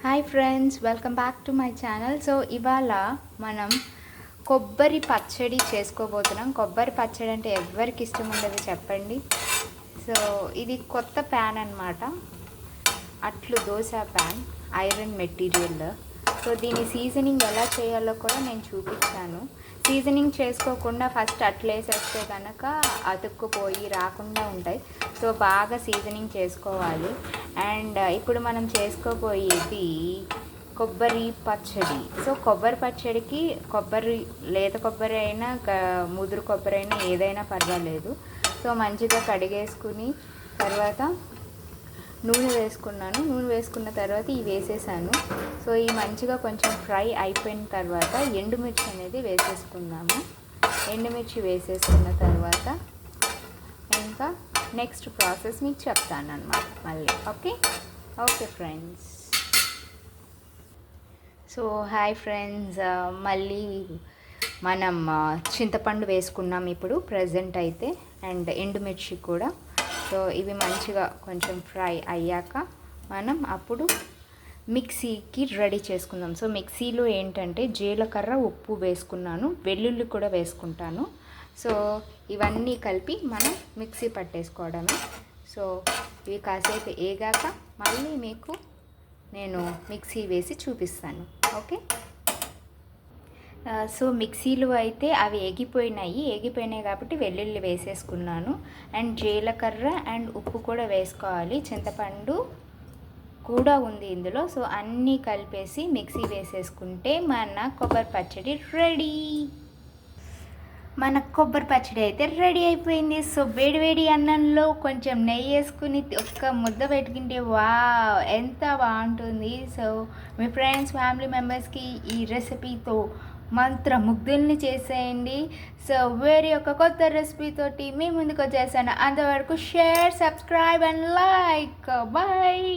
Hi friends, welcome back to my channel. So ఇవాళ మనం కొబ్బరి పచ్చడి చేసుకోబోతున్నాం. కొబ్బరి పచ్చడి అంటే ఎవరికి ఇష్టం ఉండదు చెప్పండి. సో ఇది కొత్త ప్యాన్ అన్నమాట, అట్లు dosa pan, iron material. So దీని సీజనింగ్ ఎలా చేయాలో కూడా నేను చూపించాను. సీజనింగ్ చేసుకోకుండా ఫస్ట్ అట్లు వేసేస్తే కనుక అతుక్కుపోయి రాకుండా ఉంటాయి. సో బాగా సీజనింగ్ చేసుకోవాలి. అండ్ ఇప్పుడు మనం చేసుకోబోయేది కొబ్బరి పచ్చడి. సో కొబ్బరి పచ్చడికి లేత కొబ్బరి అయినా ముదురు కొబ్బరి అయినా ఏదైనా పర్వాలేదు. సో మంచిగా కడిగేసుకుని తర్వాత నూనె వేసుకున్నాను. నూనె వేసుకున్న తర్వాత ఇవి వేసేసాను. సో ఈ మంచిగా కొంచెం ఫ్రై అయిపోయిన తర్వాత ఎండుమిర్చి అనేది వేసేసుకున్నాము. ఎండుమిర్చి వేసేసుకున్న తర్వాత ఇంకా నెక్స్ట్ ప్రాసెస్ మీకు చెప్తాను అన్నమాట మళ్ళీ. Okay friends. So hi friends, మళ్ళీ మనం చింతపండు వేసుకున్నాం ఇప్పుడు ప్రజెంట్ అయితే, అండ్ ఎండుమిర్చి కూడా. సో ఇవి మంచిగా కొంచెం ఫ్రై అయ్యాక మనం అప్పుడు మిక్సీకి రెడీ చేసుకుందాం. సో మిక్సీలో ఏంటంటే జీలకర్ర, ఉప్పు వేసుకున్నాను, వెల్లుల్లి కూడా వేసుకుంటాను. సో ఇవన్నీ కలిపి మనం మిక్సీ పట్టేసుకోవడమే. సో ఇవి కాసేపు ఏగాక మళ్ళీ మీకు నేను మిక్సీ వేసి చూపిస్తాను. ఓకే. సో మిక్సీలో అయితే అవి ఏగిపోయినాయి కాబట్టి వెల్లుల్లి వేసేసుకున్నాను. అండ్ జీలకర్ర అండ్ ఉప్పు కూడా వేసుకోవాలి, చింతపండు కూడా ఉంది ఇందులో. సో అన్నీ కలిపేసి మిక్సీ వేసేసుకుంటే మన కొబ్బరి పచ్చడి రెడీ. మన కొబ్బరి పచ్చడి అయితే రెడీ అయిపోయింది. సో వేడి అన్నంలో కొంచెం నెయ్యి వేసుకుని ఒక్క ముద్ద పెట్టుకుంటే వావ్ ఎంత బాగుంటుంది. సో మీ ఫ్రెండ్స్, ఫ్యామిలీ మెంబర్స్కి ఈ రెసిపీతో మంత్ర ముగ్ధుల్ని చేసేయండి. సో వేరే ఒక కొత్త రెసిపీతోటి మీ ముందుకు వచ్చేసాను. అంతవరకు share, subscribe and like. Bye.